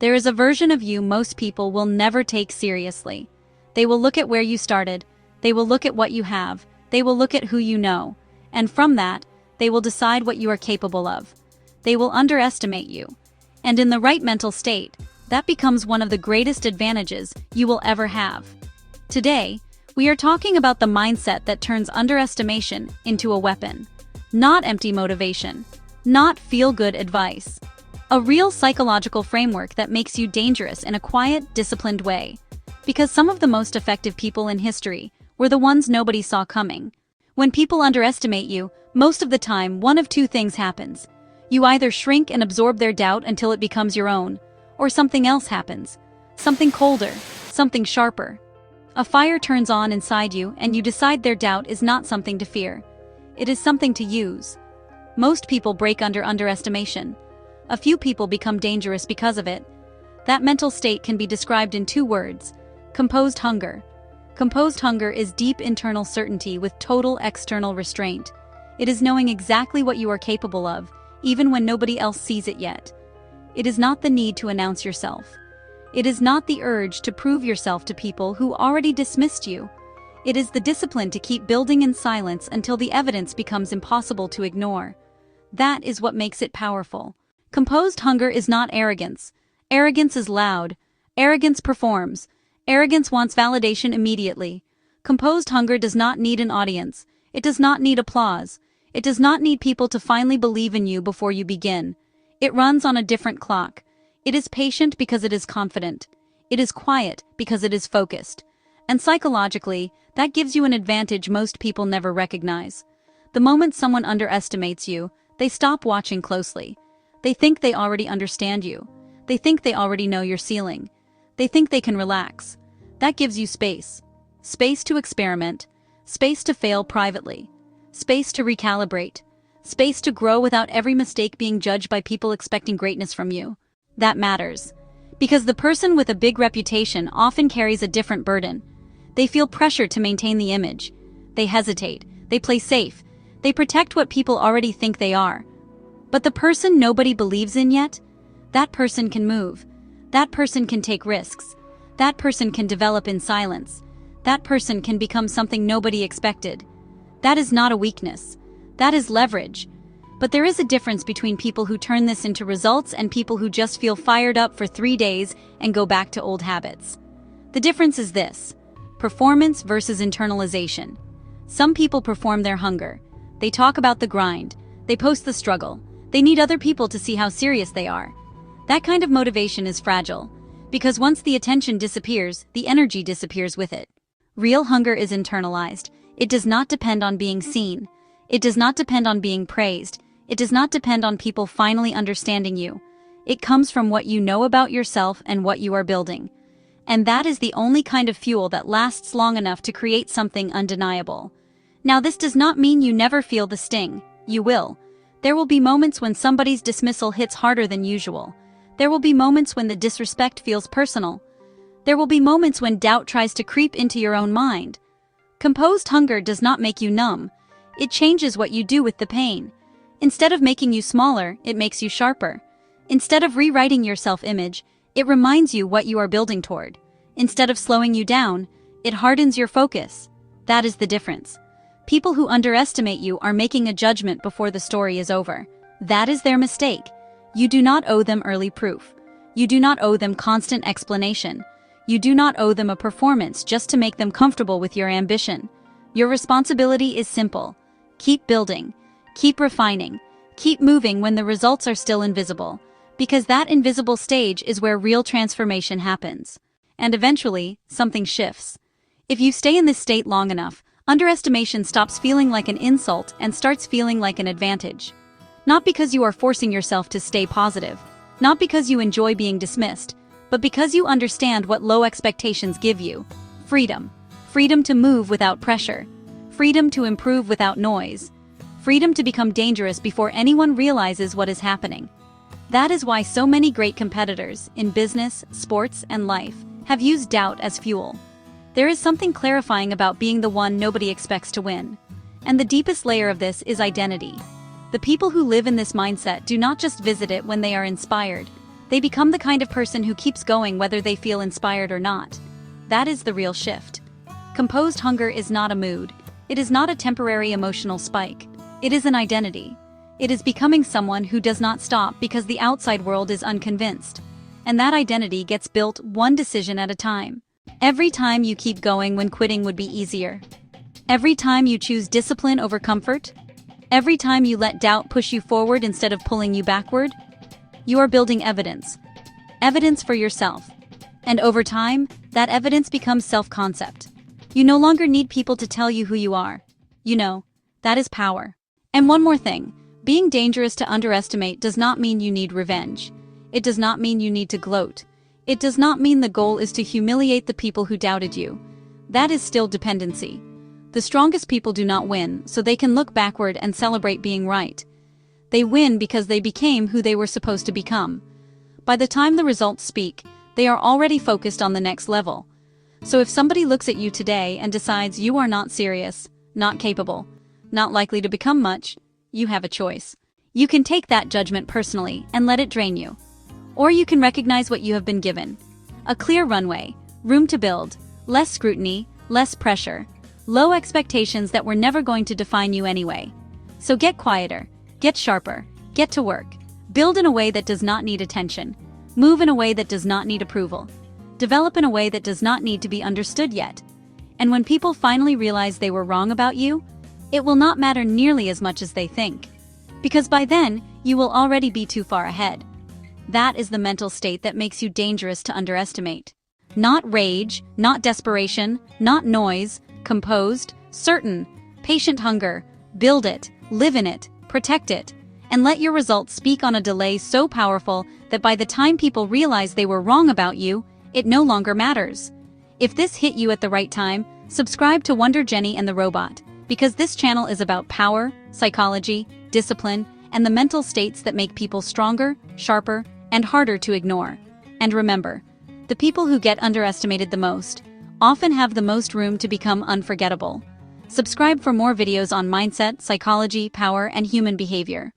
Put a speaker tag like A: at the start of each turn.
A: There is a version of you most people will never take seriously. They will look at where you started, they will look at what you have, they will look at who you know, and from that, they will decide what you are capable of. They will underestimate you. And in the right mental state, that becomes one of the greatest advantages you will ever have. Today, we are talking about the mindset that turns underestimation into a weapon. Not empty motivation. Not feel-good advice. A real psychological framework that makes you dangerous in a quiet, disciplined way. Because some of the most effective people in history were the ones nobody saw coming. When people underestimate you, most of the time one of two things happens. You either shrink and absorb their doubt until it becomes your own, or something else happens. Something colder, something sharper. A fire turns on inside you and you decide their doubt is not something to fear. It is something to use. Most people break under underestimation. A few people become dangerous because of it. That mental state can be described in 2 words: composed hunger. Composed hunger is deep internal certainty with total external restraint. It is knowing exactly what you are capable of, even when nobody else sees it yet. It is not the need to announce yourself. It is not the urge to prove yourself to people who already dismissed you. It is the discipline to keep building in silence until the evidence becomes impossible to ignore. That is what makes it powerful. Composed hunger is not arrogance. Arrogance is loud. Arrogance performs. Arrogance wants validation immediately. Composed hunger does not need an audience. It does not need applause. It does not need people to finally believe in you before you begin. It runs on a different clock. It is patient because it is confident. It is quiet because it is focused. And psychologically, that gives you an advantage most people never recognize. The moment someone underestimates you, they stop watching closely. They think they already understand you. They think they already know your ceiling. They think they can relax. That gives you space. Space to experiment. Space to fail privately. Space to recalibrate. Space to grow without every mistake being judged by people expecting greatness from you. That matters. Because the person with a big reputation often carries a different burden. They feel pressure to maintain the image. They hesitate. They play safe. They protect what people already think they are. But the person nobody believes in yet? That person can move. That person can take risks. That person can develop in silence. That person can become something nobody expected. That is not a weakness. That is leverage. But there is a difference between people who turn this into results and people who just feel fired up for 3 days and go back to old habits. The difference is this: performance versus internalization. Some people perform their hunger. They talk about the grind. They post the struggle. They need other people to see how serious they are. That kind of motivation is fragile, because once the attention disappears, the energy disappears with it. Real hunger is internalized. It does not depend on being seen. It does not depend on being praised. It does not depend on people finally understanding you. It comes from what you know about yourself and what you are building. And that is the only kind of fuel that lasts long enough to create something undeniable. Now, this does not mean you never feel the sting. You will. There will be moments when somebody's dismissal hits harder than usual. There will be moments when the disrespect feels personal. There will be moments when doubt tries to creep into your own mind. Composed hunger does not make you numb. It changes what you do with the pain. Instead of making you smaller, it makes you sharper. Instead of rewriting your self-image, it reminds you what you are building toward. Instead of slowing you down, it hardens your focus. That is the difference. People who underestimate you are making a judgment before the story is over. That is their mistake. You do not owe them early proof. You do not owe them constant explanation. You do not owe them a performance just to make them comfortable with your ambition. Your responsibility is simple. Keep building. Keep refining. Keep moving when the results are still invisible. Because that invisible stage is where real transformation happens. And eventually, something shifts. If you stay in this state long enough, underestimation stops feeling like an insult and starts feeling like an advantage. Not because you are forcing yourself to stay positive, not because you enjoy being dismissed, but because you understand what low expectations give you. Freedom. Freedom to move without pressure. Freedom to improve without noise. Freedom to become dangerous before anyone realizes what is happening. That is why so many great competitors in business, sports, and life have used doubt as fuel. There is something clarifying about being the one nobody expects to win. And the deepest layer of this is identity. The people who live in this mindset do not just visit it when they are inspired. They become the kind of person who keeps going whether they feel inspired or not. That is the real shift. Composed hunger is not a mood. It is not a temporary emotional spike. It is an identity. It is becoming someone who does not stop because the outside world is unconvinced. And that identity gets built one decision at a time. Every time you keep going when quitting would be easier. Every time you choose discipline over comfort. Every time you let doubt push you forward instead of pulling you backward. You are building evidence. Evidence for yourself. And over time, that evidence becomes self-concept. You no longer need people to tell you who you are. You know, that is power. And one more thing, being dangerous to underestimate does not mean you need revenge. It does not mean you need to gloat. It does not mean the goal is to humiliate the people who doubted you. That is still dependency. The strongest people do not win, so they can look backward and celebrate being right. They win because they became who they were supposed to become. By the time the results speak, they are already focused on the next level. So if somebody looks at you today and decides you are not serious, not capable, not likely to become much, you have a choice. You can take that judgment personally and let it drain you. Or you can recognize what you have been given. A clear runway, room to build, less scrutiny, less pressure, low expectations that were never going to define you anyway. So get quieter, get sharper, get to work. Build in a way that does not need attention. Move in a way that does not need approval. Develop in a way that does not need to be understood yet. And when people finally realize they were wrong about you, it will not matter nearly as much as they think. Because by then, you will already be too far ahead. That is the mental state that makes you dangerous to underestimate. Not rage, not desperation, not noise, composed, certain, patient hunger. Build it, live in it, protect it, and let your results speak on a delay so powerful that by the time people realize they were wrong about you, it no longer matters. If this hit you at the right time, subscribe to Wonder Jenny and the Robot, because this channel is about power, psychology, discipline, and the mental states that make people stronger, sharper, and harder to ignore. And remember, the people who get underestimated the most often have the most room to become unforgettable. Subscribe for more videos on mindset, psychology, power, and human behavior.